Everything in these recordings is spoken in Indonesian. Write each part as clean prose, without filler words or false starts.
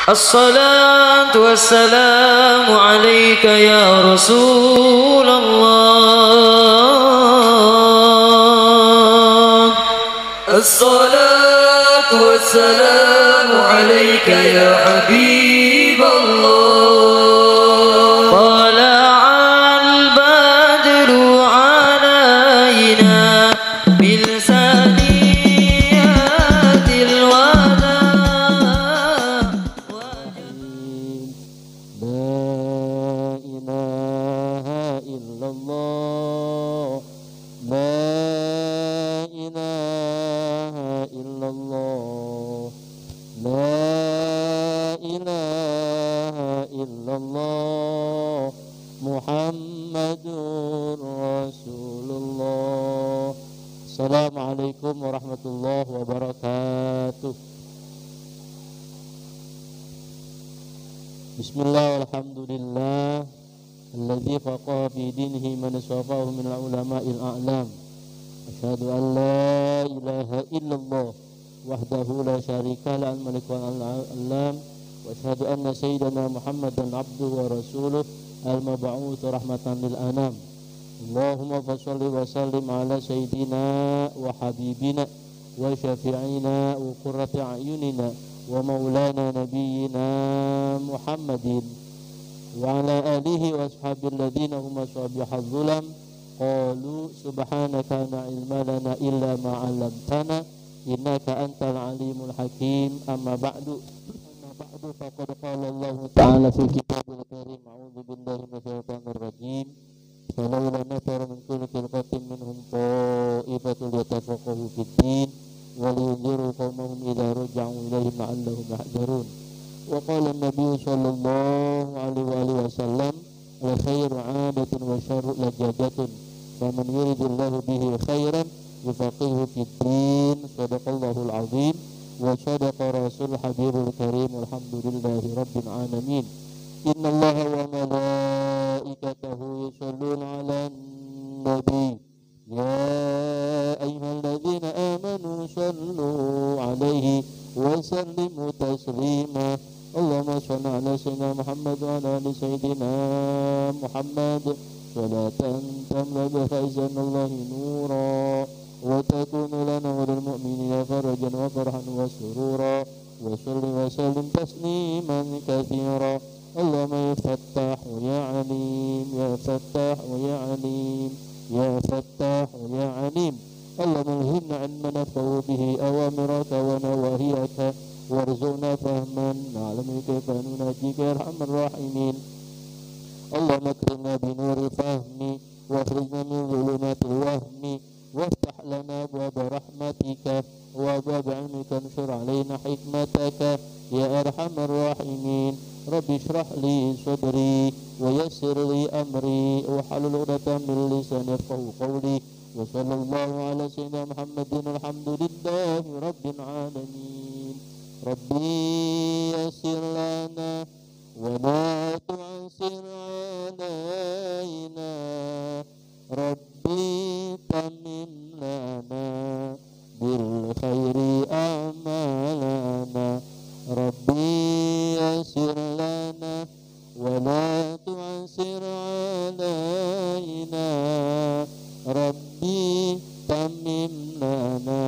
الصلاة والسلام عليك يا رسول الله. الصلاة والسلام عليك يا حبيب الله. طلع البدر علينا من ثنيات الوداع. لا إله إلا الله، لا إله إلا الله، لا إله إلا الله، محمد رسول الله. Assalamualaikum warahmatullahi wabarakatuh. Bismillah walhamdulillah alladzi faqaha fi dinihi man safahu min ulama'il a'lam. Asyhadu an la ilaha illallah wahdahu la syarika lahu al-malik wal alam wa asyhadu anna sayyidana Muhammadan abduhu wa rasuluh al-mab'uts rahmatan lil anam. Allahumma shalli wa sallim ala sayyidina wa habibina wa syafi'ina wa qurrati a'yunina wa maulana nabiyyina Muhammadin wa ala alihi wa ashabil ladzina hum ashabihadz zulam qalu subhanaka la ilma lana illa ma 'allamtana innaka antal alimul hakim. Amma ba'du faqad qala Allah ta'ala fil kitabil karim a'udzu billahi minasyaitonir rajim falawla nafara min kulli firqatin minhum ta'ifatun yatafaqahu fid din ولينذروا قومهم إذا رجعوا إليهم لعلهم يحذرون. وقال النبي صلى الله عليه وآله وسلم الخير عادة والشر لجاجة فمن يريد الله به خيرا يفقهه في الدين. صدق الله العظيم وصدق رسول الحبيب الكريم والحمد لله رب العالمين. إن الله وملائكته يصلون على النبي يا أيها الذين آمنوا صلوا عليه وسلموا تسليما. اللهم صل على سيدنا محمد وعلى آل سيدنا محمد صلاة تملأ بفيض الله نورا وتكون لنا وللمؤمنين فرجا وفرحا وسرورا. وصل وسلم تسليما كثيرا. اللهم يا فتاح ويا عليم، يا فتاح ويا عليم، يا فتاح يا عليم. اللهم الهمنا علما نفقه به أوامرك ونواهيك وارزقنا فهما نعلم كيف نناجيك يا أرحم الراحمين. اللهم اكرمنا بنور الفهم واخرجنا من ظلمات الوهم وافتح لنا أبواب رحمتك وأبواب علمك انشر علينا حكمتك يا أرحم الراحمين. رب اشرح لي صدري ويسر لي أمري واحلل عقدة من لساني يفقهوا قولي. وصلى الله على سيدنا محمد الحمد لله رب العالمين. ربي يسر لنا ولا تعسر علينا، ربي تمم لنا بالخير أعمالنا، ربي يسر لنا ولا تعسر علينا، ربي تمم لنا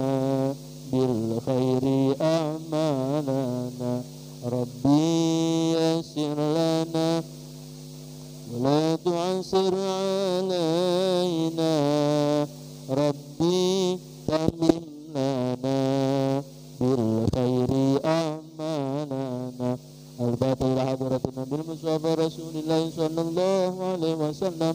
بالخير أعمالنا، ربي يسر لنا ولا تعسر علينا، ربي تمم لنا بالخير أعمالنا. الباقي إلى حضرة النبي المصطفى رسول الله صلى الله عليه وسلم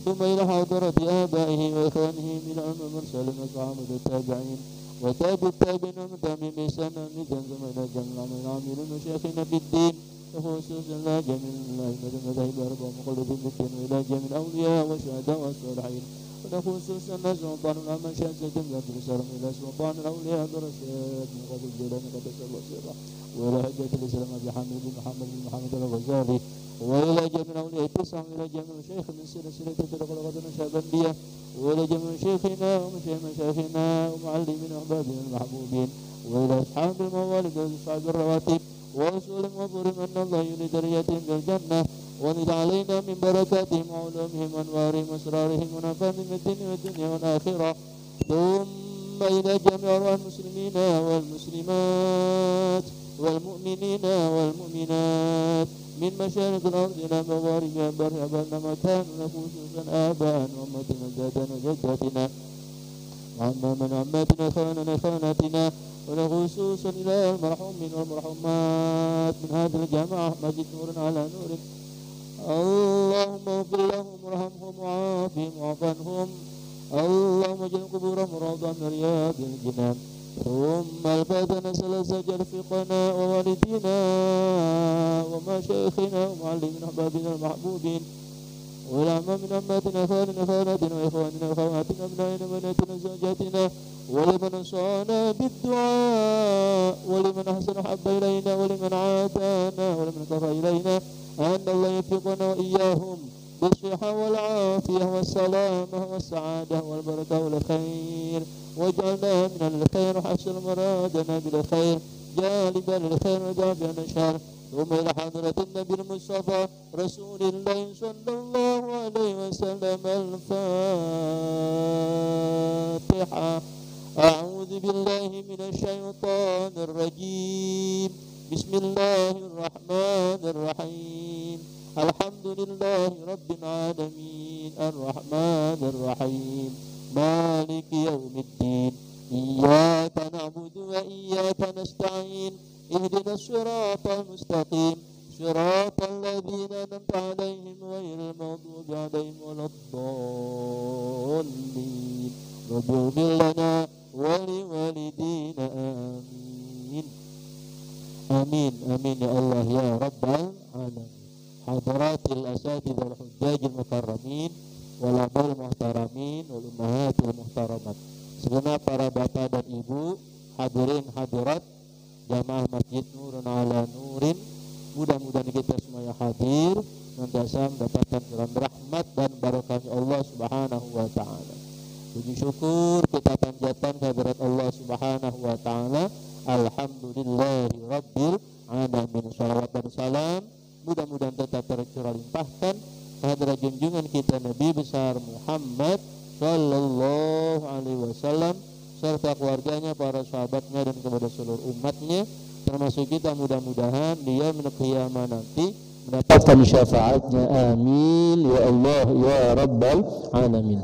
ثم إلى حضرة آبائه وإخوانه من المرسلين وصحابة التابعين وتابع التابعين ومتابعين بإحسان ميزان زمن جميع من العاملين وشيخنا في الدين وخصوصا إلى جميع الأئمة المذاهب الأربعة مقلدين بالدين وإلى جميع الأولياء والشهداء والصالحين ونخصوصا سلطان الأمن شهادة جملة الرسالة إلى سلطان الأولياء برشاد من قبل الجيلان قدس الله سره وإلى حجة الإسلام بحمد محمد بن محمد الغزالي وإلى جميع الأولياء التسعة وإلى جميع الشيخ من سلسلة تلك لغتنا شهبندية وإلى جميع شيخنا ومشايخ مشايخنا ومعلمين أحبابنا المحبوبين وإلى أصحاب الموالد وأصحاب الرواتب ورسول وفرم أن الله يريد درجاتهم بالجنة ونزل علينا من بركاتهم وعلومهم وأنوارهم وأسرارهم ونفعهم من الدين والدنيا والآخرة ثم إلى جميع المسلمين والمسلمات والمؤمنين والمؤمنات من مشارق الأرض إلى مغاربها برها مكان خصوصا آباء وأمتنا جدنا وجداتنا وعما من عماتنا خاننا خاناتنا ولخصوصا إلى المرحومين والمرحومات من هذه الجماعة مجد نور على نور اللهم اغفر لهم وارحمهم وعافهم واعف عنهم اللهم اجعل قبورهم روضة من رياض الجنان ثم الفاتحة نسأل رفيقنا ووالدينا ومشايخنا ومعلمين أحبابنا المحبوبين والأعمام من أماتنا خالنا خالاتنا وإخواننا وأخواتنا أبنائنا وبناتنا وزوجاتنا ولمن أنصانا بالدعاء ولمن أحسن حب إلينا ولمن عادانا ولمن كفى إلينا أن الله يوفقنا وإياهم بالصحة والعافية والسلامة والسعادة والبركة والخير واجعلنا من الخير وحسن مرادنا بالخير جالبا للخير وجابا الشر ثم إلى حضرة النبي المصطفى رسول الله صلى الله عليه وسلم الفاتحة أعوذ بالله من الشيطان الرجيم بسم الله الرحمن الرحيم الحمد لله رب العالمين الرحمن الرحيم مالك يوم الدين إياك نعبد وإياك نستعين اهدنا الصراط المستقيم صراط الذين أنعمت عليهم غير المغضوب عليهم ولا الضالين رب اغفر لنا ولوالدينا آمين آمين آمين يا الله يا رب العالمين. Hadratil asatidhal hujjajil mukarramin wal abal muhtaramin wal ummahatil muhtaramat. Segenap para bapak dan ibu, hadirin hadirat jamaah Masjid Nurun ala Nurin, mudah-mudahan kita semuanya hadir senantiasa mendapatkan rahmat dan barakahnya Allah Subhanahu wa taala. Puji syukur kita panjatkan kehadirat Allah Subhanahu wa taala. Alhamdulillahi rabbil alamin. Shalawat dan salam mudah-mudahan tetap tercurah limpahkan kehadirat junjungan kita Nabi besar Muhammad sallallahu alaihi wasallam serta keluarganya, para sahabatnya dan kepada seluruh umatnya, termasuk kita mudah-mudahan dia qiyamah nanti mendapatkan syafaatnya. Amin ya Allah ya rabbal alamin.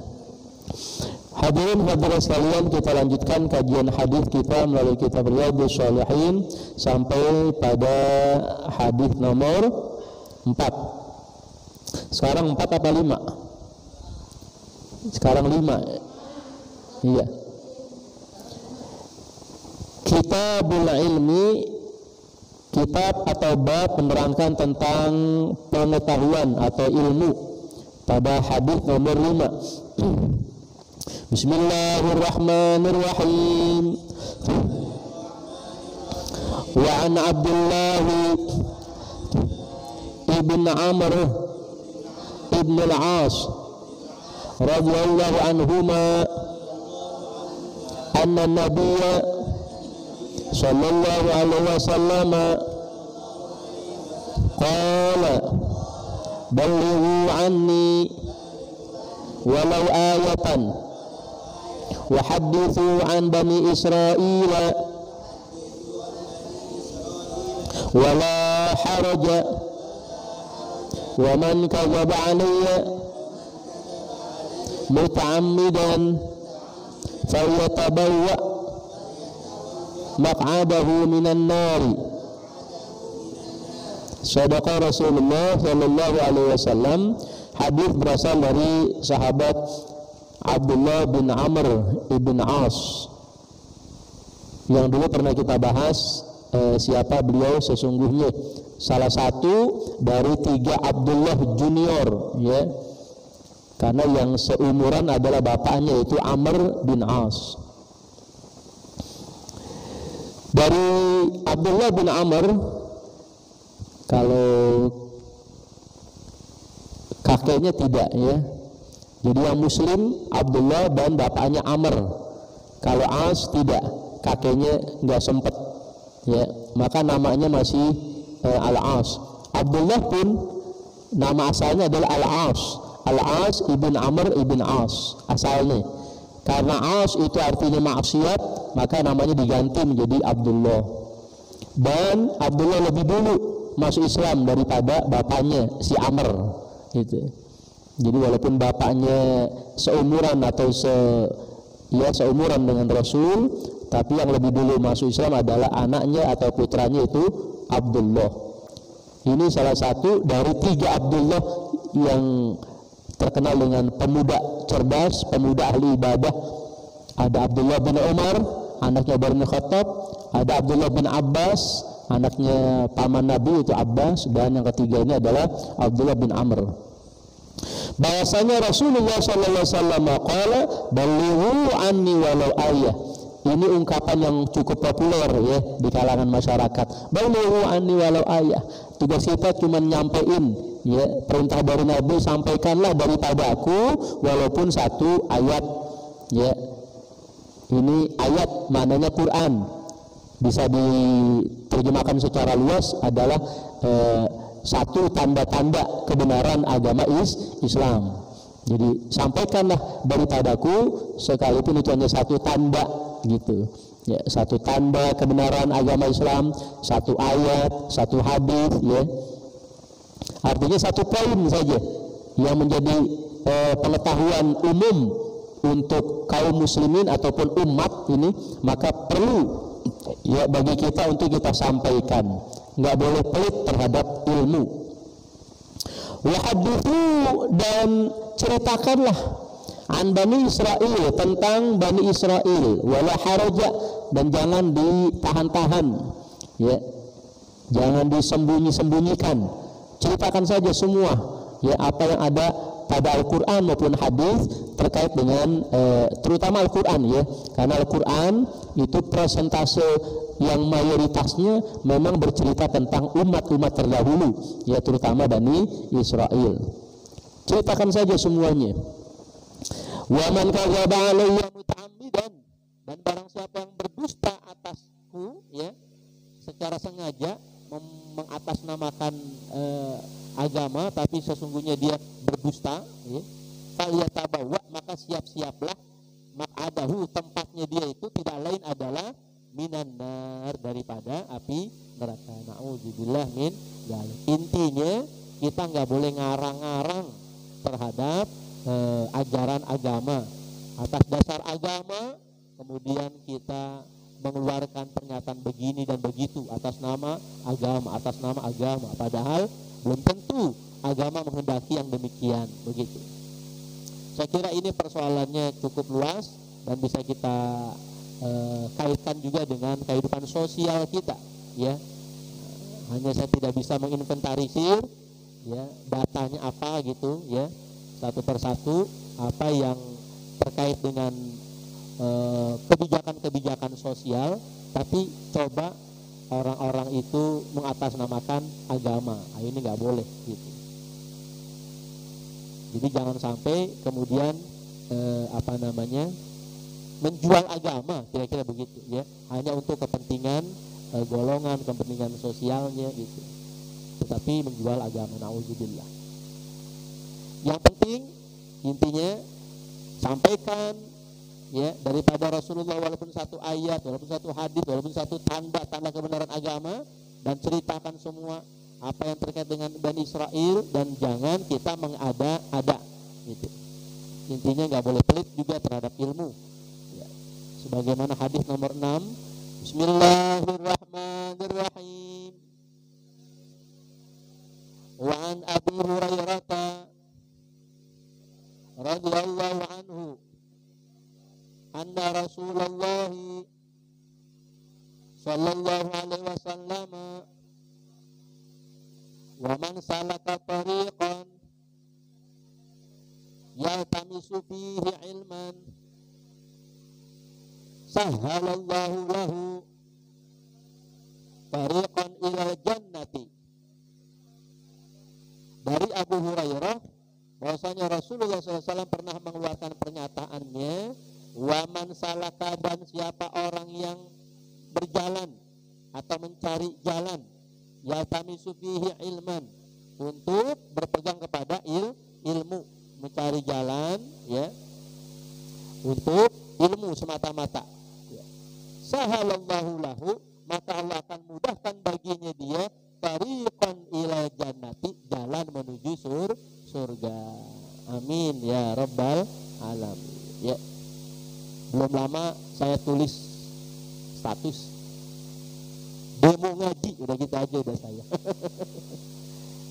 Hadirin hadirat sekalian, kita lanjutkan kajian hadis kita melalui kitab Riyadhus Shalihin sampai pada hadis nomor 4. Sekarang 4 apa 5? Sekarang 5. Iya. Kitabul Ilmi, kitab atau bab menerangkan tentang pengetahuan atau ilmu pada hadis nomor 5. Bismillahirrahmanirrahim. Wa an Abdullah ibn Amr ibn al-As radhiyallahu anhuma anna nabiyya sallallahu alaihi wasallam qala ballighu anni walau ayatan wa hadithu an bani Israila wala haraja wa man kadzaba alayya muta'ammidan falyatabawwa maq'adahu minan nari. Sadaqa Rasulullah sallallahu alaihi wasallam. Hadis berasal dari sahabat Abdullah bin Amr ibn As yang dulu pernah kita bahas siapa beliau sesungguhnya, salah satu dari 3 Abdullah junior ya, karena yang seumuran adalah bapaknya yaitu Amr bin As. Dari Abdullah bin Amr, kalau kakeknya tidak ya, jadi yang muslim Abdullah dan bapaknya Amr. Kalau As tidak, kakeknya nggak sempat ya, maka namanya masih Al-As. Abdullah pun nama asalnya adalah Al-As. Al-As ibn Amr ibn As asalnya. Karena As itu artinya maksiat, maka namanya diganti menjadi Abdullah. Dan Abdullah lebih dulu masuk Islam daripada bapaknya si Amr gitu. Jadi walaupun bapaknya seumuran atau seumuran dengan Rasul, tapi yang lebih dulu masuk Islam adalah anaknya atau putranya itu Abdullah. Ini salah satu dari 3 Abdullah yang terkenal dengan pemuda cerdas, pemuda ahli ibadah. Ada Abdullah bin Umar, anaknya Umar bin Khattab, ada Abdullah bin Abbas, anaknya paman Nabi itu Abbas, dan yang ketiga ini adalah Abdullah bin Amr. Bahwasanya Rasulullah sallallahu alaihi wasallam qala balighu anni walau ayah. Ini ungkapan yang cukup populer ya di kalangan masyarakat. Balighu anni walau ayah. Tugas kita cuma nyampein ya perintah dari Nabi, sampaikanlah daripada aku walaupun satu ayat ya. Ini ayat maknanya Quran. Bisa diterjemahkan secara luas adalah satu tanda-tanda kebenaran agama Islam. Jadi sampaikanlah daripadaku sekalipun itu hanya satu tanda gitu. Ya, satu tanda kebenaran agama Islam, satu ayat, satu hadis ya. Artinya satu poin saja yang menjadi pengetahuan umum untuk kaum muslimin ataupun umat ini, maka perlu ya bagi kita untuk kita sampaikan. Nggak boleh pelit terhadap ilmu. Wa hadithu, dan ceritakanlah an Bani Israel, tentang Bani Israel, wala haraja, dan jangan ditahan-tahan ya, jangan disembunyi-sembunyikan, ceritakan saja semua ya apa yang ada pada Al-Quran maupun hadis terkait dengan terutama Al-Quran ya, karena Al-Quran itu persentase yang mayoritasnya memang bercerita tentang umat-umat terdahulu ya, terutama Bani Israel. Ceritakan saja semuanya. Wa man kadzaba alayya muta'ammidan, dan barang siapa yang berdusta atasku ya secara sengaja, mengatasnamakan agama tapi sesungguhnya dia berdusta ya, falyatabawa, maka siap-siaplah maq'adahu, tempatnya dia itu tidak lain adalah minan nar, daripada api neraka. Nauzubillah min dzalik. Intinya kita nggak boleh ngarang-ngarang terhadap ajaran agama. Atas dasar agama kemudian kita mengeluarkan pernyataan begini dan begitu atas nama agama, padahal belum tentu agama menghendaki yang demikian begitu. Saya kira ini persoalannya cukup luas dan bisa kita kaitkan juga dengan kehidupan sosial kita ya. Hanya saya tidak bisa menginventarisir ya datanya apa gitu ya, satu persatu apa yang terkait dengan kebijakan-kebijakan sosial, tapi coba orang-orang itu mengatasnamakan agama. Nah, ini nggak boleh gitu. Jadi jangan sampai kemudian menjual agama, kira-kira begitu ya, hanya untuk kepentingan golongan, kepentingan sosialnya gitu, tetapi menjual agama. Nauzubillah. Yang penting intinya sampaikan ya daripada Rasulullah, walaupun satu ayat, walaupun satu hadis, walaupun satu tanda kebenaran agama, dan ceritakan semua apa yang terkait dengan Bani Israel, dan jangan kita mengada-ada gitu. Intinya nggak boleh pelit juga terhadap ilmu ya. Sebagaimana hadis nomor 6, Bismillahirrahmanirrahim. Wa an Abi Hurairah radhiyallahu anhu anna Rasulullah sallallahu alaihi wasallam wa man salaka tariqan yaltamisu fihi ilman sahhalallahu lahu tariqan ilal jannati. Dari Abu Hurairah bahwasanya Rasulullah SAW pernah mengeluarkan pernyataannya, waman salaka, dan siapa orang yang berjalan atau mencari jalan, yaltamisu fihi ilman, untuk berpegang kepada ilmu, mencari jalan ya untuk ilmu semata-mata ya. Sahalallahu lahu, maka Allah akan mudahkan baginya dia tariqan ila jannati, jalan menuju surga. Amin ya rabbal alamin ya. Belum lama saya tulis status demo ngaji, udah gitu aja udah saya.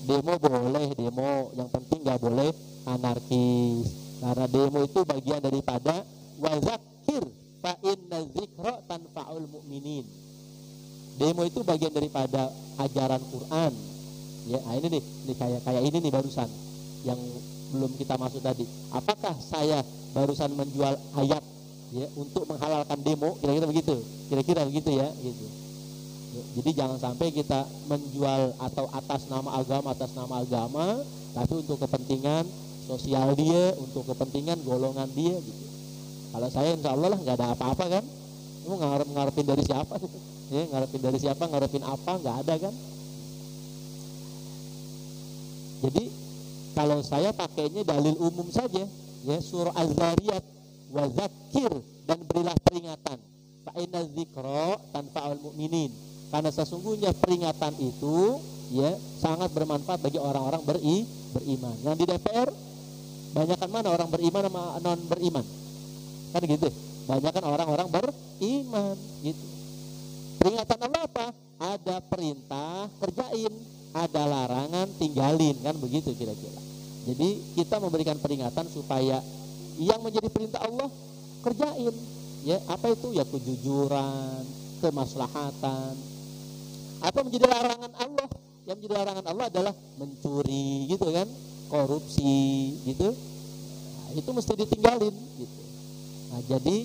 Demo boleh, demo, yang penting nggak boleh anarkis, karena demo itu bagian daripada wazakir fa inna dzikra tanfa'ul mu'minin. Demo itu bagian daripada ajaran Quran ya. Nah, ini nih kayak ini nih barusan yang belum kita masuk tadi. Apakah saya barusan menjual ayat ya untuk menghalalkan demo, kira-kira begitu ya gitu. Jadi jangan sampai kita menjual atau atas nama agama, tapi untuk kepentingan sosial dia, untuk kepentingan golongan dia gitu. Kalau saya insya Allah lah nggak ada apa-apa kan. Mau ngarepin dari siapa? Ya, ngarepin apa? Nggak ada kan. Jadi kalau saya pakainya dalil umum saja ya, surah Az-Zariyat, wa zakir, dan berilah peringatan. Fa inna dzikra tanfa'ul mu'minin. Karena sesungguhnya peringatan itu ya sangat bermanfaat bagi orang-orang beriman. Yang di DPR banyakkan mana orang beriman sama non beriman? Kan gitu. Banyakkan orang-orang beriman gitu. Peringatan Allah apa? Ada perintah kerjain, ada larangan tinggalin, kan begitu kira-kira. Jadi kita memberikan peringatan supaya yang menjadi perintah Allah kerjain. Ya, apa itu? Ya kejujuran, kemaslahatan. Apa menjadi larangan Allah? Yang menjadi larangan Allah adalah mencuri gitu kan, korupsi gitu. Nah, itu mesti ditinggalin gitu. Nah, jadi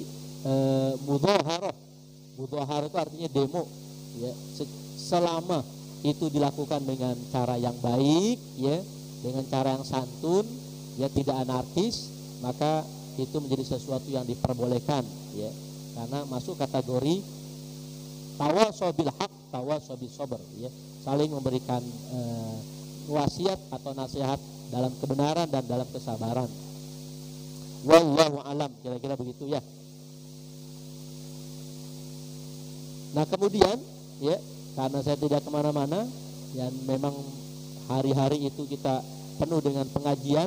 mudhaharah itu artinya demo ya. Selama itu dilakukan dengan cara yang baik ya, dengan cara yang santun ya, tidak anarkis, maka itu menjadi sesuatu yang diperbolehkan ya, karena masuk kategori tawasau bil haq, tawasau bis sabr ya, saling memberikan wasiat atau nasihat dalam kebenaran dan dalam kesabaran. Wallahu alam, kira-kira begitu ya. Nah kemudian ya, karena saya tidak kemana-mana dan memang hari-hari itu kita penuh dengan pengajian,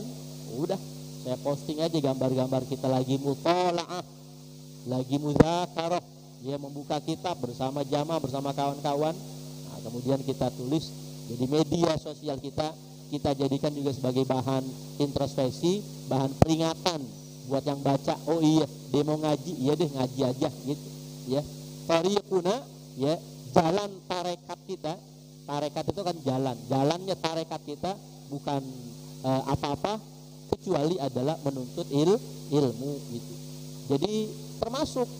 udah saya posting aja gambar-gambar kita lagi mutola'ah, lagi muzakarah ya, membuka kitab bersama jamaah, bersama kawan-kawan. Nah, kemudian kita tulis jadi media sosial kita jadikan juga sebagai bahan introspeksi, bahan peringatan buat yang baca. Oh iya, demo ngaji, iya deh ngaji aja gitu ya. Tariquna ya, jalan tarekat kita. Tarekat itu kan jalannya tarekat kita bukan apa-apa kecuali adalah menuntut ilmu gitu. Jadi termasuk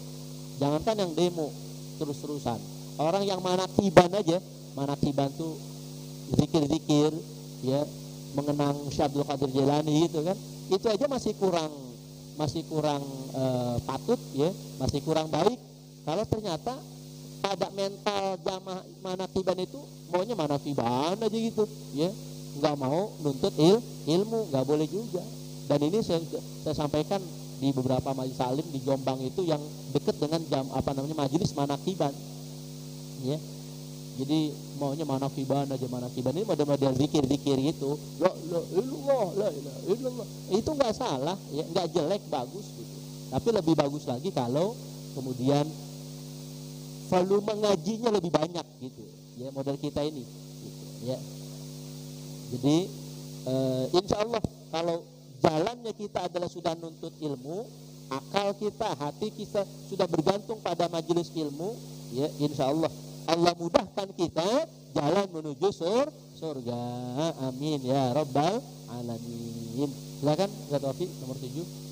jangankan yang demo terus-terusan, orang yang manakiban aja, manakiban tuh zikir-zikir ya, mengenang Syekh Abdul Qadir Jailani gitu kan, itu aja masih kurang patut ya, masih kurang baik. Kalau ternyata pada mental jamaah manakiban itu maunya manakiban aja gitu ya, nggak mau nuntut ilmu, nggak boleh juga. Dan ini saya sampaikan di beberapa majelis salim di Jombang itu yang dekat dengan majelis manakiban ya. Jadi maunya manakiban aja, manakiban ini model-model zikir-zikir gitu. La ilaha illallah. Itu nggak salah ya, nggak jelek, bagus gitu. Tapi lebih bagus lagi kalau kemudian volume ngajinya lebih banyak gitu ya, model kita ini gitu, ya. Jadi insya Allah kalau jalannya kita adalah sudah nuntut ilmu, akal kita, hati kita sudah bergantung pada majelis ilmu ya, insya Allah Allah mudahkan kita jalan menuju surga. Amin ya rabbal alamin. Silakan Ustaz Taufik nomor 7.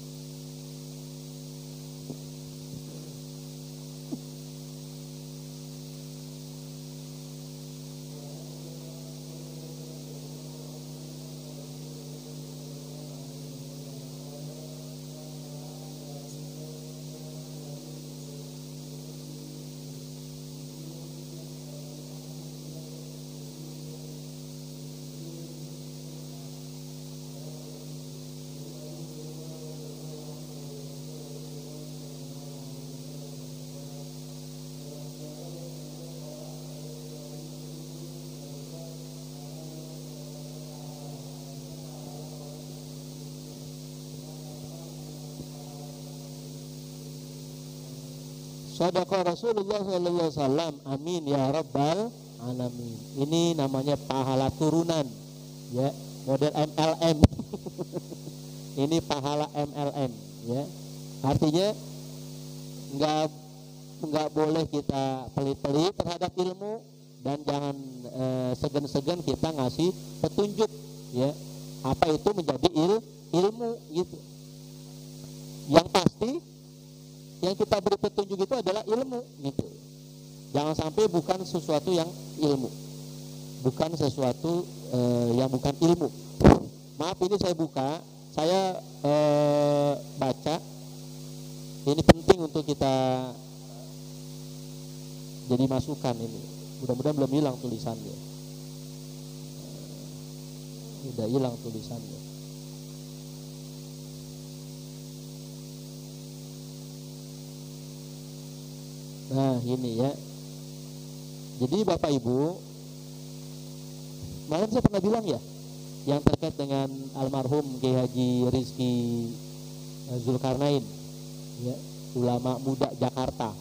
Shadaqa Rasulullah sallallahu alaihi wasallam. Amin ya rabbal alamin. Ini namanya pahala turunan, ya, model MLM. Ini pahala MLM, ya. Artinya nggak boleh kita pelit-pelit terhadap ilmu, dan jangan segan-segan kita ngasih petunjuk, ya, apa itu menjadi ilmu gitu. Yang pasti yang kita beri petunjuk itu adalah ilmu gitu. Jangan sampai bukan sesuatu yang ilmu, bukan sesuatu yang bukan ilmu. Maaf, ini saya buka, saya baca. Ini penting untuk kita jadi masukan ini. Mudah-mudahan belum hilang tulisannya. Udah hilang tulisannya. Nah ini ya. Jadi Bapak Ibu, malam saya pernah bilang ya, yang terkait dengan almarhum Kiai Haji Rizki Zulkarnain, ya, ulama muda Jakarta,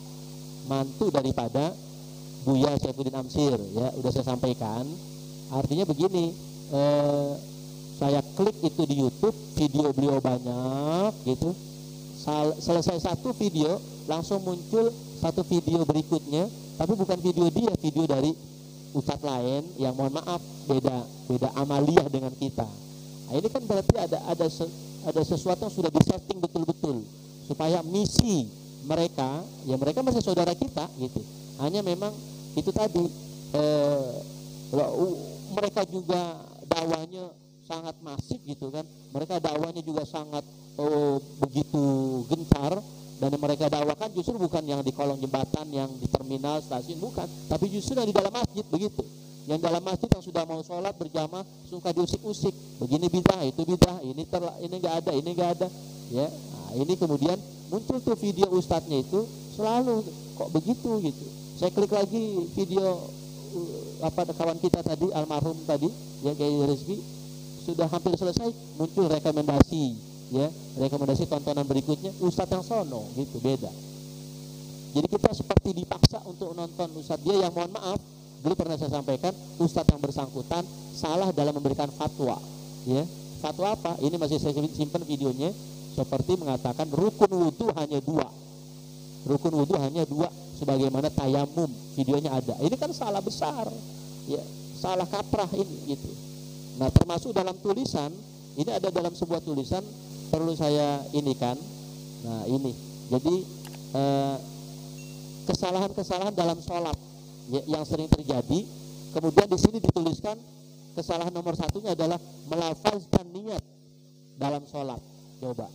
mantu daripada Buya Saifuddin Amsir, ya, udah saya sampaikan. Artinya begini, saya klik itu di YouTube, video beliau banyak gitu. Selesai satu video, langsung muncul satu video berikutnya, tapi bukan video dia, video dari ustadz lain yang mohon maaf beda amaliyah dengan kita. Nah, ini kan berarti ada sesuatu yang sudah disetting betul-betul supaya misi mereka, ya mereka masih saudara kita gitu. Hanya memang itu tadi mereka juga dakwahnya sangat masif gitu kan. Mereka dakwahnya juga sangat begitu gencar, dan yang mereka dakwakan justru bukan yang di kolong jembatan, yang di terminal stasiun, bukan, tapi justru yang di dalam masjid begitu. Yang dalam masjid yang sudah mau sholat berjamaah suka diusik-usik, begini bidah, itu bidah, ini nggak ada, ini nggak ada, ya. Nah, ini kemudian muncul tuh video ustadznya itu selalu kok begitu gitu. Saya klik lagi video kawan kita tadi, almarhum tadi, ya, Kiai Rizki, sudah hampir selesai, muncul rekomendasi, ya, rekomendasi tontonan berikutnya ustadz yang sono gitu, beda. Jadi kita seperti dipaksa untuk nonton ustadz dia yang mohon maaf, dulu pernah saya sampaikan, ustadz yang bersangkutan salah dalam memberikan fatwa, ya. Fatwa apa? Ini masih saya simpan videonya, seperti mengatakan rukun wudhu hanya 2. Rukun wudhu hanya 2 sebagaimana tayamum, videonya ada. Ini kan salah besar, ya, salah kaprah ini gitu. Nah, termasuk dalam tulisan, ini ada dalam sebuah tulisan, perlu saya ini kan. Nah, ini. Jadi kesalahan-kesalahan dalam sholat, ya, yang sering terjadi. Kemudian di sini dituliskan kesalahan nomor 1-nya adalah melafazkan niat dalam sholat. Coba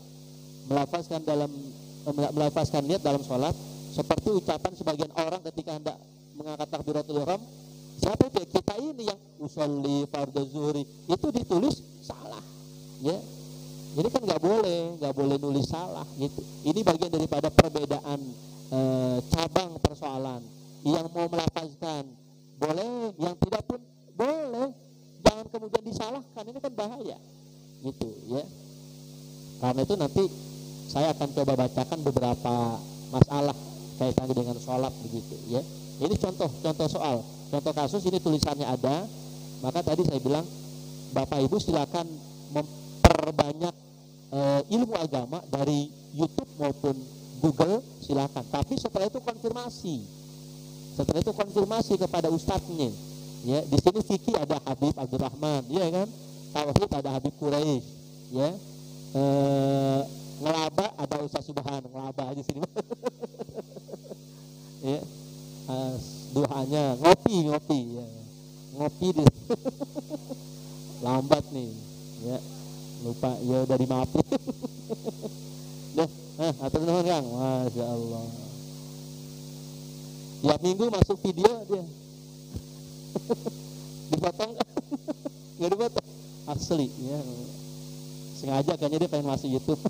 melafazkan niat dalam sholat, seperti ucapan sebagian orang ketika hendak mengangkat takbiratul ihram. Siapa itu? Kita ini yang usolli fardhu zuhri, itu ditulis salah, ya. Jadi kan nggak boleh nulis salah gitu. Ini bagian daripada perbedaan cabang persoalan. Yang mau melafazkan boleh, yang tidak pun boleh. Jangan kemudian disalahkan, ini kan bahaya gitu, ya. Karena itu nanti saya akan coba bacakan beberapa masalah kaitannya dengan sholat begitu, ya. Ini contoh soal, contoh kasus, ini tulisannya ada. Maka tadi saya bilang, Bapak Ibu silakan memperbanyak ilmu agama dari YouTube maupun Google, silakan. Tapi setelah itu konfirmasi kepada ustadznya, ya. Di sini fikih ada Habib Abdurrahman, ya kan. Tauhid ada Habib Quraisy, ya. Ngelaba ada Ustaz Subhan, ngelaba di sini. Ya. Duhanya ngopi, ya. Ngopi di lambat nih, ya. Lupa, ya udah dimaafin. Ya, atur nuhun Kang, masya Allah. Tiap minggu masuk video dia. Dipotong, nggak dipotong, asli, ya. Sengaja kayaknya dia pengen masuk YouTube.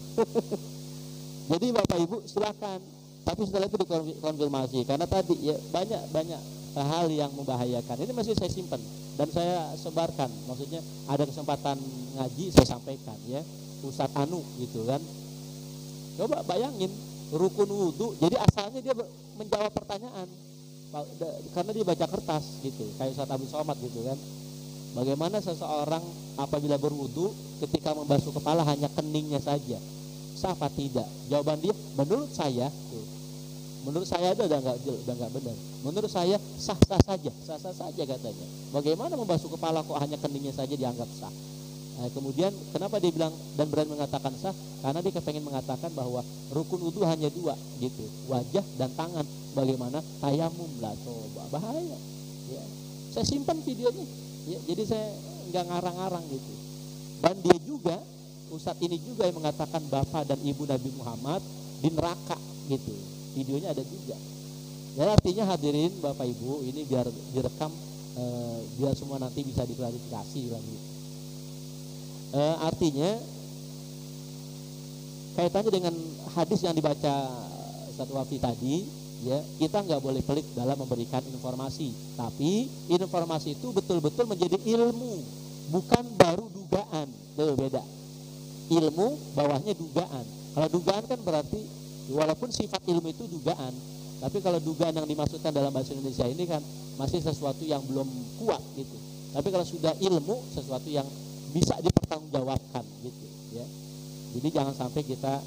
Jadi Bapak Ibu silakan, tapi setelah itu dikonfirmasi, karena tadi ya banyak hal yang membahayakan. Ini masih saya simpan dan saya sebarkan, maksudnya ada kesempatan ngaji saya sampaikan, ya. Ustadz Anu gitu kan. Coba bayangin rukun wudu. Jadi asalnya dia menjawab pertanyaan karena dia baca kertas gitu, kayak Ustaz Abdul Somad gitu kan. Bagaimana seseorang apabila berwudu ketika membasuh kepala hanya keningnya saja, sah apa tidak? Jawaban dia, menurut saya tuh, menurut saya itu udah nggak benar. Menurut saya sah saja katanya. Bagaimana membasuh kepala kok hanya keningnya saja dianggap sah? Nah, kemudian kenapa dia bilang dan berani mengatakan sah? Karena dia kepengen mengatakan bahwa rukun wudu hanya dua gitu, wajah dan tangan. Bagaimana tayamum lah, coba bahaya. Ya. Saya simpan videonya, ya, jadi saya nggak ngarang-ngarang gitu. Dan dia juga, Ustadz ini juga yang mengatakan bapak dan ibu Nabi Muhammad di neraka gitu. Videonya ada juga. Ya artinya hadirin bapak ibu ini biar direkam, biar semua nanti bisa diklarifikasi lagi. Artinya kaitannya dengan hadis yang dibaca Ustaz Wafi tadi, ya, kita nggak boleh pelit dalam memberikan informasi, tapi informasi itu betul-betul menjadi ilmu, bukan baru dugaan. Tuh beda. Ilmu bawahnya dugaan. Kalau dugaan kan berarti walaupun sifat ilmu itu dugaan, tapi kalau dugaan yang dimaksudkan dalam bahasa Indonesia ini kan masih sesuatu yang belum kuat gitu. Tapi kalau sudah ilmu, sesuatu yang bisa dipertanggungjawabkan gitu, ya. Jadi jangan sampai kita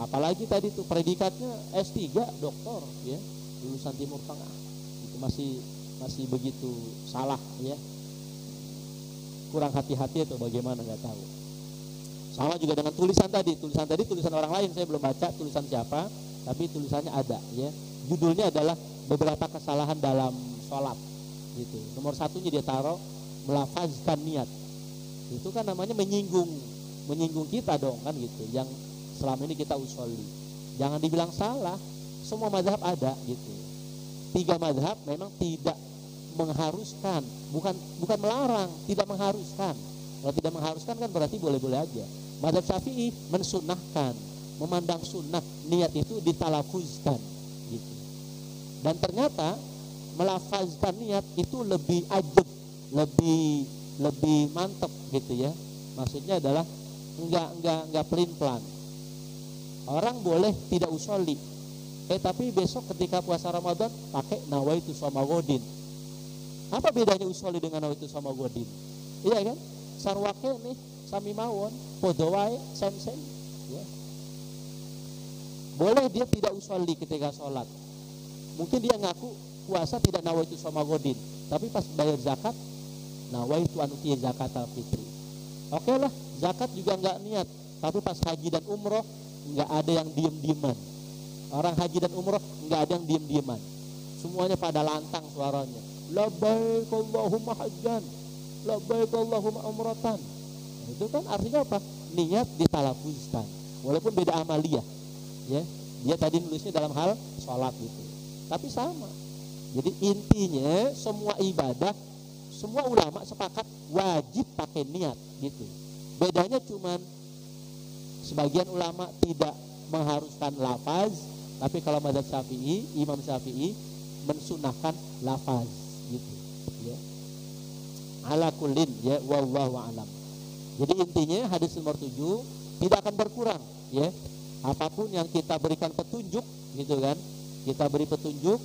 apalagi tadi tuh predikatnya S3 doktor, ya, lulusan Timur Tengah, itu masih begitu salah, ya. Kurang hati-hati atau bagaimana nggak tahu. Sama juga dengan tulisan tadi tulisan orang lain, saya belum baca tulisan siapa, tapi tulisannya ada, ya. Judulnya adalah beberapa kesalahan dalam sholat gitu. Nomor satunya dia taruh melafazkan niat. Itu kan namanya menyinggung kita dong kan gitu, yang selama ini kita usolli. Jangan dibilang salah, semua mazhab ada gitu. 3 mazhab memang tidak mengharuskan, bukan melarang, tidak mengharuskan. Kalau tidak mengharuskan kan berarti boleh-boleh aja. Mazhab Syafi'i mensunnahkan, memandang sunnah, niat itu ditalafuzkan gitu. Dan ternyata melafazkan niat itu lebih ajab, lebih mantep gitu ya. Maksudnya adalah enggak pelin-pelan. Orang boleh tidak usolli, tapi besok ketika puasa Ramadan pakai nawaitu shoma godin. Apa bedanya usolli dengan nawaitu shoma godin? Iya kan? Sarwake nih sami mawon, podo wae sen-sen, ya. Boleh dia tidak usolli ketika sholat. Mungkin dia ngaku puasa tidak nawaitu shoma godin, tapi pas bayar zakat nawaitu anuti zakat al-fitri. Oke lah, zakat juga enggak niat, tapi pas haji dan umroh enggak ada yang diem-dieman. Orang haji dan umroh enggak ada yang diem-dieman. Semuanya pada lantang suaranya. Labbaik Allahumma hajjan, labbaik Allahumma umratan. Nah, itu kan artinya apa? Niat ditalafuzkan. Walaupun beda amaliyah, ya. Dia tadi nulisnya dalam hal sholat gitu. Tapi sama. Jadi intinya semua ibadah, semua ulama sepakat wajib pakai niat gitu. Bedanya cuman sebagian ulama tidak mengharuskan lafaz, tapi kalau mazhab Syafi'i, Imam Syafi'i mensunahkan lafaz gitu, ya. Ala kullin, ya, wallahu a'lam. Jadi intinya hadis nomor 7 tidak akan berkurang, ya. Apapun yang kita berikan petunjuk gitu kan, kita beri petunjuk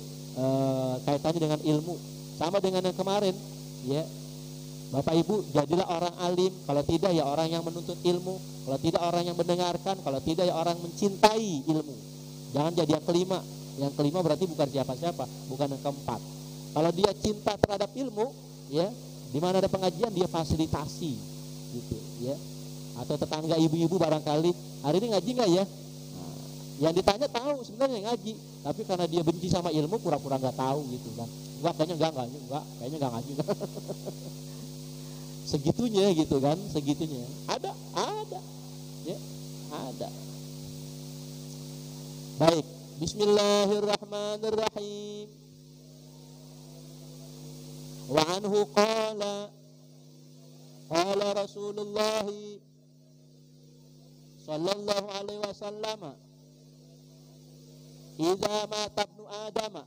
kaitannya dengan ilmu, sama dengan yang kemarin, ya. Bapak Ibu jadilah orang alim, kalau tidak ya orang yang menuntut ilmu, kalau tidak orang yang mendengarkan, kalau tidak ya orang mencintai ilmu. Jangan jadi yang kelima. Yang kelima berarti bukan siapa-siapa, bukan yang keempat. Kalau dia cinta terhadap ilmu, ya, di mana ada pengajian dia fasilitasi gitu, ya. Atau tetangga ibu-ibu barangkali, hari ini ngaji nggak ya? Nah, yang ditanya tahu sebenarnya ngaji, tapi karena dia benci sama ilmu pura-pura nggak tahu gitu kan. Enggak, kayaknya nggak ngaji. Segitunya gitu kan, segitunya. Ada, ya, ada. Baik, bismillahirrahmanirrahim. Wa anhu qala Rasulullah sallallahu alaihi wasallam, idza mata ibnu adama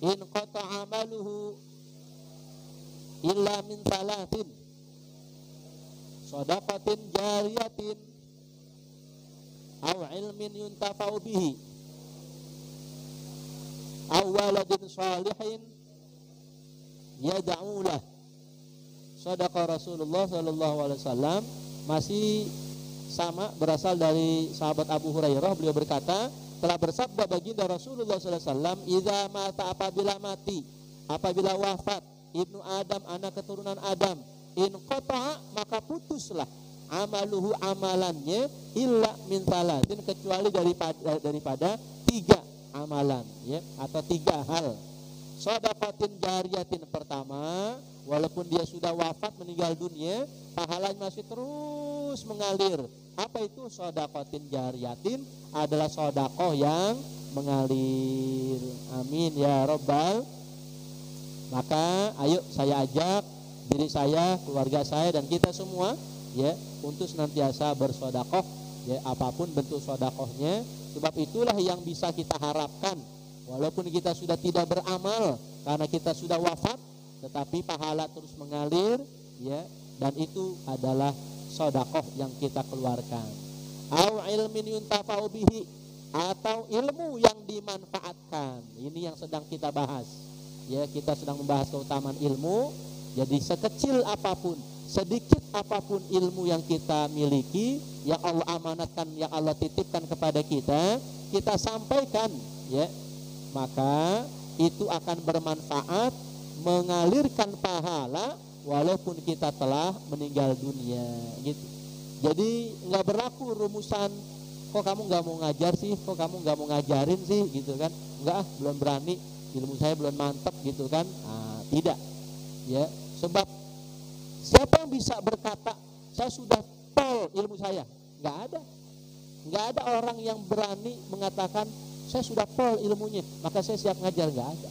in qata'a amaluhu illa min salatin shadaqatin jariyatin au ilmin yuntafa'u bihi, au waladin shalihin yad'u lah. Shadaqa Rasulullah sallallahu alaihi wasallam. Masih sama, berasal dari sahabat Abu Hurairah. Beliau berkata, telah bersabda baginda Rasulullah sallallahu alaihi wasallam, "Idza mata, apabila mati, apabila wafat ibnu Adam, anak keturunan Adam, in qata'a, maka putuslah amaluhu, amalannya, illa min salatin, kecuali daripada 3 amalan, ya, atau 3 hal. Shadaqatin jariyatin, pertama, walaupun dia sudah wafat, meninggal dunia, pahalanya masih terus mengalir. Apa itu shadaqatin jariyatin? Adalah sedekah yang mengalir. Amin ya rabbal. Maka ayo saya ajak diri saya, keluarga saya, dan kita semua, ya, untuk senantiasa bersedekah, ya, apapun bentuk sedekahnya. Sebab itulah yang bisa kita harapkan. Walaupun kita sudah tidak beramal karena kita sudah wafat, tetapi pahala terus mengalir, ya, dan itu adalah sedekah yang kita keluarkan. Au ilmin yuntafa'u bihi, atau ilmu yang dimanfaatkan. Ini yang sedang kita bahas. Ya, kita sedang membahas keutamaan ilmu. Jadi sekecil apapun, sedikit apapun ilmu yang kita miliki, yang Allah amanatkan, yang Allah titipkan kepada kita sampaikan, ya, maka itu akan bermanfaat, mengalirkan pahala walaupun kita telah meninggal dunia, gitu. Jadi nggak berlaku rumusan, kok kamu nggak mau ngajar sih, kok kamu nggak mau ngajarin sih, gitu kan? Nggak, belum berani, ilmu saya belum mantap, gitu kan? Tidak, ya. Sebab siapa yang bisa berkata saya sudah pol ilmu saya? Nggak ada orang yang berani mengatakan saya sudah pol ilmunya, maka saya siap ngajar. Nggak ada.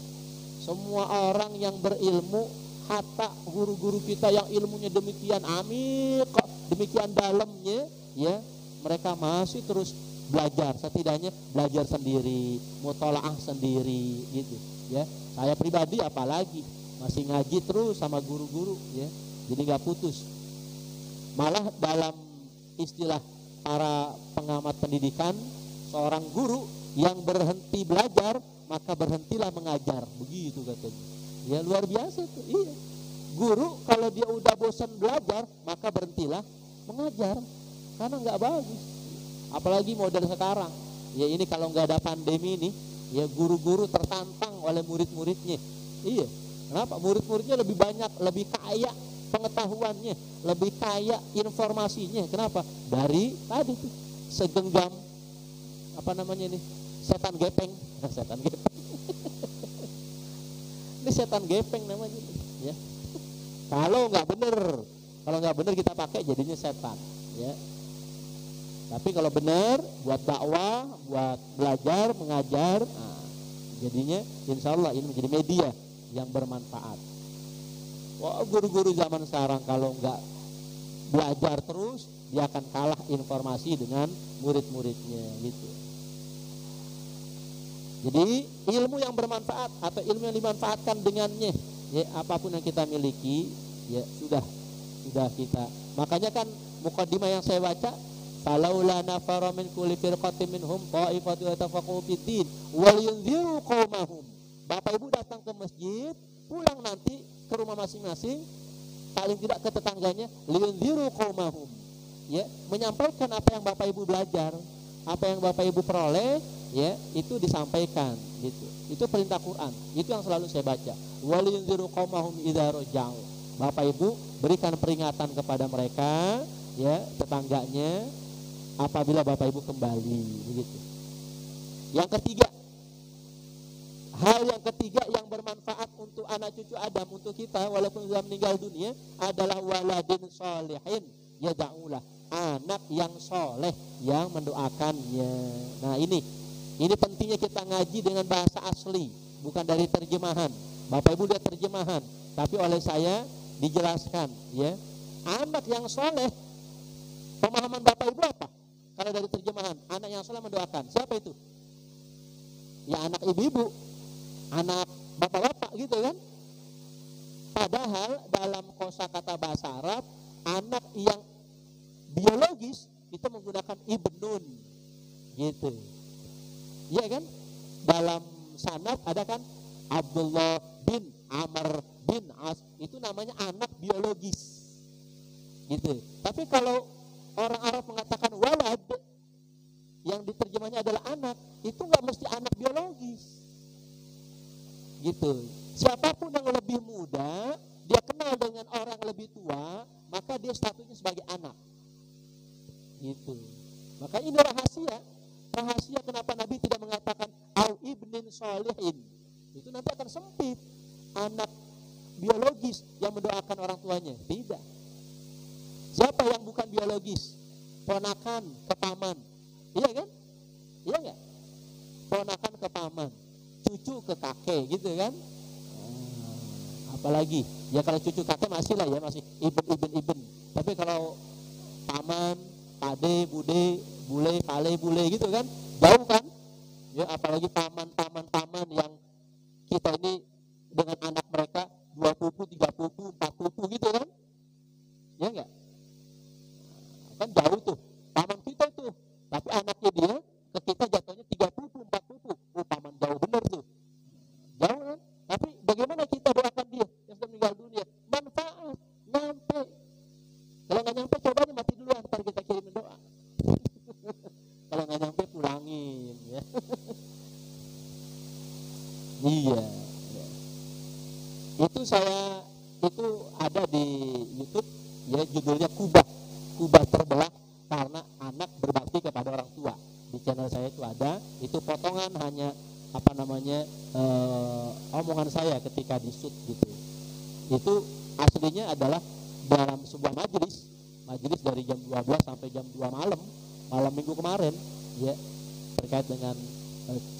Semua orang yang berilmu, hatta guru-guru kita yang ilmunya demikian amik, demikian dalamnya, ya, mereka masih terus belajar, setidaknya belajar sendiri, mutalaah sendiri, gitu, ya. Saya pribadi apalagi masih ngaji terus sama guru-guru, ya, jadi nggak putus. Malah dalam istilah para pengamat pendidikan, seorang guru yang berhenti belajar maka berhentilah mengajar, begitu katanya. Ya, luar biasa tuh. Iya, guru kalau dia udah bosan belajar maka berhentilah mengajar, karena nggak bagus. Apalagi model sekarang, ya, ini kalau nggak ada pandemi ini, ya, guru-guru tertantang oleh murid-muridnya. Iya, kenapa? Murid-muridnya lebih banyak, lebih kaya pengetahuannya, lebih kaya informasinya. Kenapa? Dari tadi tuh segenggam, apa namanya ini, setan gepeng. Setan gepeng. Ini setan gepeng namanya, ya. Kalau nggak bener kita pakai jadinya setan, ya. Tapi kalau benar buat dakwah, buat belajar, mengajar, jadinya insya Allah ini menjadi media yang bermanfaat. Wah, guru-guru zaman sekarang kalau nggak belajar terus, dia akan kalah informasi dengan murid-muridnya, gitu. Jadi ilmu yang bermanfaat atau ilmu yang dimanfaatkan dengannya, ya, apapun yang kita miliki, ya, sudah kita. Makanya kan mukaddimah yang saya baca, falaula nafara min kulli firqatin minhum ta'ifatun yatafaqahu fid-din wal yunziru qaumahum. Bapak Ibu datang ke masjid, pulang nanti ke rumah masing-masing, paling tidak ke tetangganya, liyunziru qaumahum, ya, menyampaikan apa yang Bapak Ibu belajar, apa yang Bapak Ibu peroleh, ya, itu disampaikan, gitu. Itu perintah Quran, itu yang selalu saya baca. Wal yunziru qaumahum idza raja'u. Bapak Ibu berikan peringatan kepada mereka, ya, tetangganya, apabila Bapak Ibu kembali, begitu. Yang ketiga, hal yang ketiga yang bermanfaat untuk anak cucu Adam, untuk kita walaupun sudah meninggal dunia, adalah waladin sholihin yad'ulah, anak yang soleh yang mendoakannya. Nah, ini pentingnya kita ngaji dengan bahasa asli, bukan dari terjemahan. Bapak Ibu lihat terjemahan, tapi oleh saya dijelaskan, ya. Anak yang soleh, pemahaman Bapak Ibu apa? Kalau dari terjemahan, anak yang soleh mendoakan, siapa itu? Ya, anak ibu-ibu, anak bapak-bapak, gitu kan. Padahal dalam kosakata bahasa Arab, anak yang biologis itu menggunakan ibnun, gitu. Iya kan? Dalam sanad ada kan Abdullah bin Amr bin As, itu namanya anak biologis. Gitu. Tapi kalau orang Arab mengatakan walad, yang diterjemahnya adalah anak, itu nggak mesti anak biologis. Gitu. Siapapun yang lebih muda, dia kenal dengan orang lebih tua, maka dia statusnya sebagai anak. Gitu. Maka ini rahasia kenapa Nabi tidak mengatakan au ibnin solihin. Itu nanti akan sempit. Anak biologis yang mendoakan orang tuanya. Tidak. Siapa yang bukan biologis? Ponakan ke paman. Iya kan? Iya enggak? Ponakan ke paman, cucu ke kakek, gitu kan? Apalagi ya kalau cucu kakek masih lah ya, masih iben. Tapi kalau paman, pade, bude, bule, pale, bule gitu kan, jauh kan? Ya apalagi paman yang kita ini dengan anak mereka 2 pupu, 3 pupu, 4 pupu gitu kan? Ya enggak? Kan jauh tuh. Paman kita tuh. Tapi anaknya dia ke kita jatuhnya 3 pupu, 4 pupu. Paman jauh bener tuh. Jauh kan? Tapi bagaimana kita doakan dia yang sudah meninggal dunia? Manfaat, nyampe. Kalau nggak nyampe coba aja mati duluan, ntar kita kirimin doa. Kalau nggak nyampe pulangin ya. Iya. Itu ada di YouTube ya, judulnya Kubah terbelah karena anak berbakti kepada orang tua. Di channel saya itu ada, itu potongan hanya omongan saya ketika di shoot gitu. Itu aslinya adalah dalam sebuah majelis dari jam 12 sampai jam 2 malam minggu kemarin ya, terkait dengan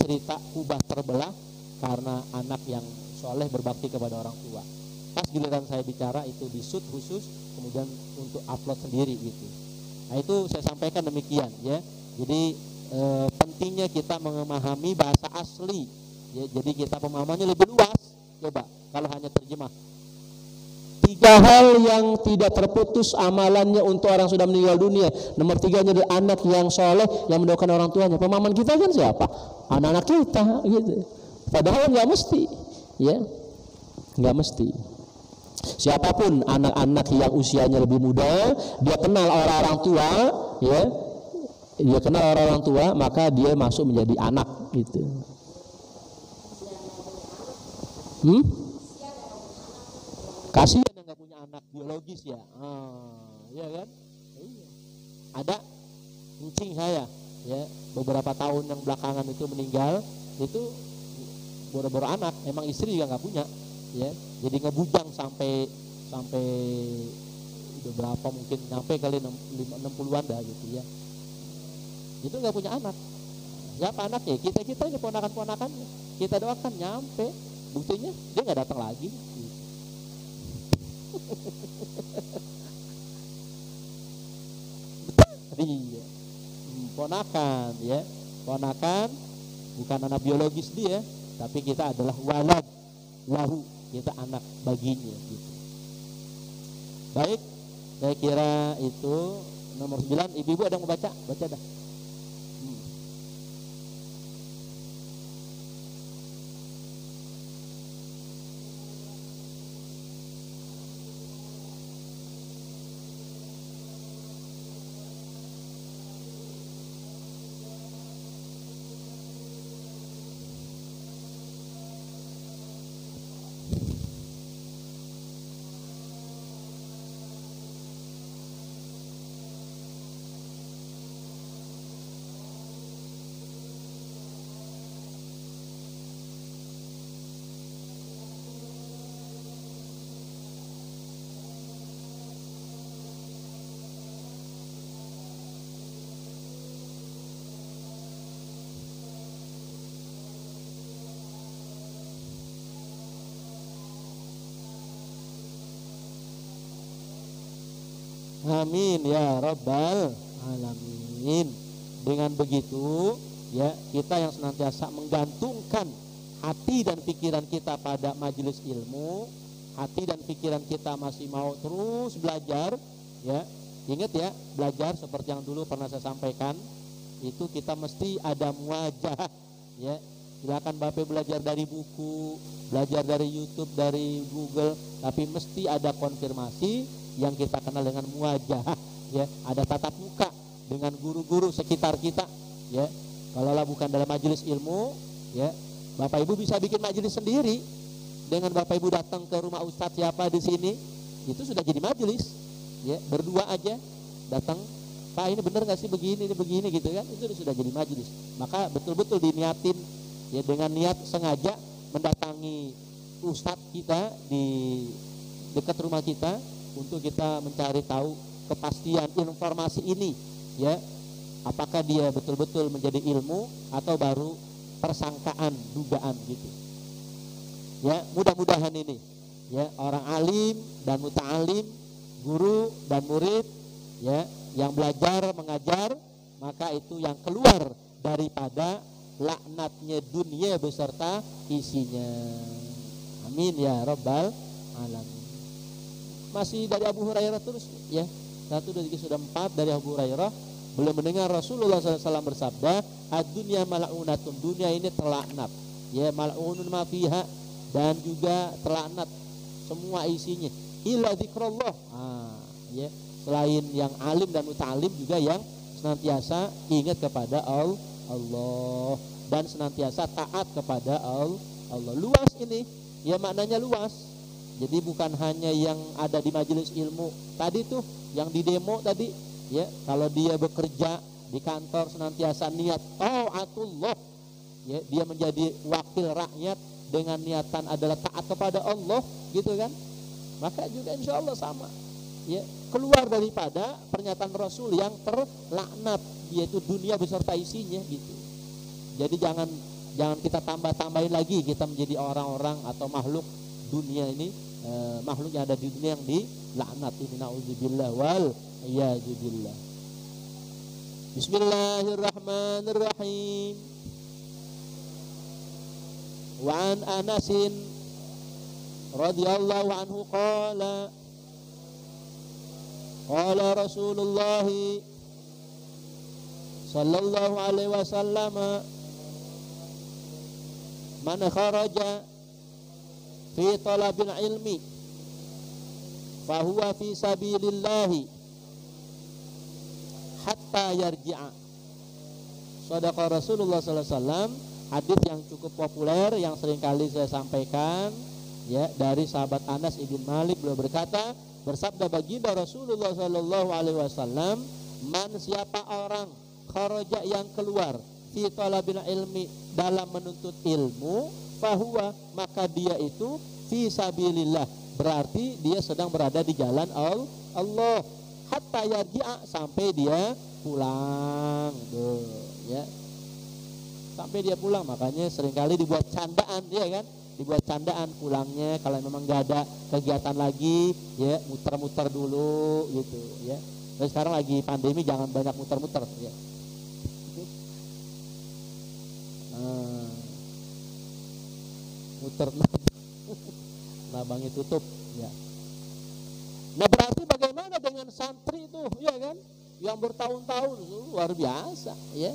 cerita kubah terbelah karena anak yang soleh berbakti kepada orang tua. Pas giliran saya bicara itu di shoot khusus, kemudian untuk upload sendiri gitu. Nah itu saya sampaikan demikian ya. Jadi pentingnya kita memahami bahasa asli ya, jadi kita pemahamannya lebih luas. Coba kalau hanya terjemah 3 hal yang tidak terputus amalannya untuk orang sudah meninggal dunia. Nomor 3-nya adalah anak yang soleh yang mendoakan orang tuanya. Pemahaman kita kan siapa? Anak-anak kita gitu. Padahal nggak mesti ya, nggak mesti. Siapapun anak-anak yang usianya lebih muda, dia kenal orang-orang tua ya, dia kenal orang-orang tua, maka dia masuk menjadi anak gitu. Kasihan yang nggak punya anak biologis ya, ya kan? Iya. Ada encing saya ya, beberapa tahun yang belakangan itu meninggal, itu boro-boro anak, emang istri juga nggak punya ya, jadi ngebujang sampai udah berapa, mungkin nyampe kali 60-an dah gitu ya, itu nggak punya anak. Siapa anaknya? Kita ini ponakan-ponakannya, kita doakan nyampe, buktinya dia nggak datang lagi. Iya, ponakan ya, ponakan bukan anak biologis dia, tapi kita adalah walad lahu, kita anak baginya gitu. Baik, saya kira itu nomor 9. Ibu-ibu ada yang mau baca dah. Amin ya rabbal alamin. Dengan begitu ya, kita yang senantiasa menggantungkan hati dan pikiran kita pada majelis ilmu, hati dan pikiran kita masih mau terus belajar ya. Ingat ya, belajar seperti yang dulu pernah saya sampaikan itu kita mesti ada muwajahah, ya. Silakan Bapak belajar dari buku, belajar dari YouTube, dari Google, tapi mesti ada konfirmasi yang kita kenal dengan muwajahah, ya. Ada tatap muka dengan guru-guru sekitar kita, ya. Kalaulah bukan dalam majelis ilmu, ya, Bapak Ibu bisa bikin majelis sendiri. Dengan Bapak Ibu datang ke rumah Ustadz siapa di sini, itu sudah jadi majelis, ya. Berdua aja datang, Pak ini bener nggak sih begini, ini begini gitu kan, itu sudah jadi majelis. Maka betul-betul diniatin, ya, dengan niat sengaja mendatangi Ustadz kita di dekat rumah kita untuk kita mencari tahu kepastian informasi ini, ya, apakah dia betul-betul menjadi ilmu atau baru persangkaan, dugaan gitu. Ya, mudah-mudahan ini, ya, orang alim dan muta'alim, guru dan murid, ya, yang belajar mengajar, maka itu yang keluar daripada laknatnya dunia beserta isinya. Amin ya rabbal alamin. Masih dari Abu Hurairah terus, ya. 1, 2, 3, sudah 4 dari Abu Hurairah. Beliau mendengar Rasulullah SAW bersabda, ad-dunya mal'unatun, dunia ini terlaknat, ya, mal'unun ma fiha, dan juga terlaknat semua isinya, illa zikrullah, ya, selain yang alim dan muta'alim juga yang senantiasa ingat kepada Allah dan senantiasa taat kepada Allah. Luas ini, ya, maknanya luas. Jadi bukan hanya yang ada di majelis ilmu tadi tuh, yang di demo tadi, ya. Kalau dia bekerja di kantor senantiasa niat ta'atullah, ya, dia menjadi wakil rakyat dengan niatan adalah taat kepada Allah, gitu kan, maka juga insya Allah sama, ya, keluar daripada pernyataan Rasul yang terlaknat, yaitu dunia beserta isinya, gitu. Jadi jangan kita tambah-tambahin lagi kita menjadi orang-orang atau makhluk dunia ini, makhluk yang ada di dunia yang dilaknat ini, naudzubillah wal iyadzubillah. Bismillahirrahmanirrahim. Wa an Anasin radhiyallahu anhu qala Rasulullah sallallahu alaihi wasallam, man kharaja fi talabil ilmi fahuwa fi sabilillahi hatta yarji'a. Shadaqa Rasulullah sallallahu alaihi wasallam. Hadis yang cukup populer yang sering kali saya sampaikan, ya, dari sahabat Anas ibn Malik. Beliau berkata, bersabda baginda Rasulullah sallallahu alaihi wasallam, man, siapa orang, kharaja yang keluar, fi talabil ilmi, dalam menuntut ilmu, fahuwa, maka dia itu fi sabilillah, berarti dia sedang berada di jalan Allah, hatta yarji'a, sampai dia pulang, ya, sampai dia pulang. Makanya seringkali dibuat candaan, ya kan, dibuat candaan pulangnya kalau memang nggak ada kegiatan lagi, ya, muter-muter dulu gitu, ya. Nah, sekarang lagi pandemi, jangan banyak muter-muter, ya. Muter nabangnya tutup, ya. Nah, berarti bagaimana dengan santri itu, ya kan, yang bertahun-tahun, luar biasa, ya.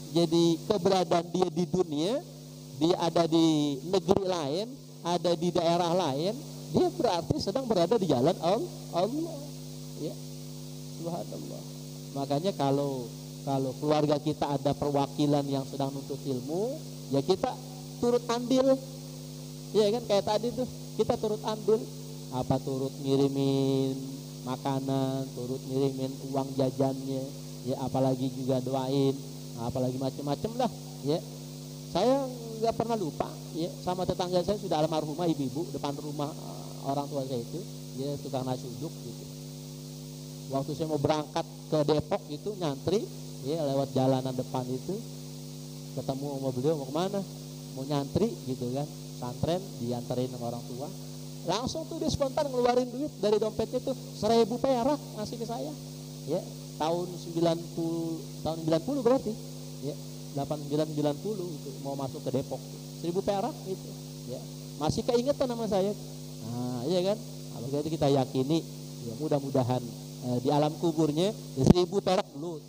Jadi keberadaan dia di dunia, dia ada di negeri lain, ada di daerah lain, dia berarti sedang berada di jalan Allah, ya. Subhanallah. Makanya kalau keluarga kita ada perwakilan yang sedang nuntut ilmu, ya kita turut andil, ya kan, kayak tadi tuh kita turut andil, apa, turut ngirimin makanan, turut ngirimin uang jajannya, ya, apalagi juga doain, apalagi macam-macam lah, ya. Saya nggak pernah lupa, ya, sama tetangga saya sudah almarhumah, ibu-ibu depan rumah orang tua saya itu, ya, tukang nasi uduk gitu. Waktu saya mau berangkat ke Depok itu nyantri, ya, lewat jalanan depan itu ketemu sama beliau, mau kemana, mau nyantri gitu kan, santren, diantarin sama orang tua. Langsung tuh dia spontan ngeluarin duit dari dompetnya tuh 1.000 perak ngasih ke saya, ya. Tahun 90 berarti, ya, 8990 itu mau masuk ke Depok, 1.000 perak itu, ya, masih keingetan nama saya. Nah, iya kan, kalau gitu kita yakini, ya, mudah-mudahan di alam kuburnya 1.000 perak dulu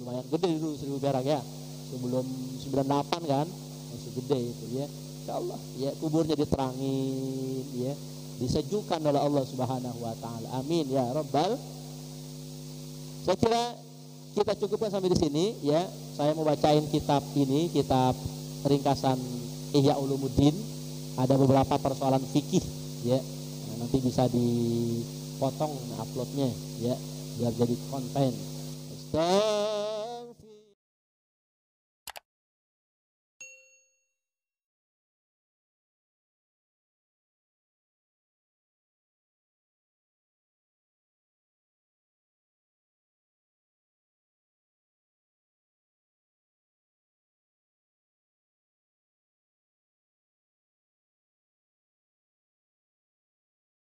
lumayan gede dulu 1000 perak ya. Sebelum 98 kan masih gede itu ya. Insyaallah ya kuburnya diterangin ya, disejukkan oleh Allah Subhanahu wa taala. Amin ya rabbal. Saya kira kita cukupkan sampai di sini ya. Saya mau bacain kitab ini, kitab ringkasan Ihya Ulumuddin. Ada beberapa persoalan fikih ya. Nah, nanti bisa dipotong uploadnya ya biar jadi konten. Ustaz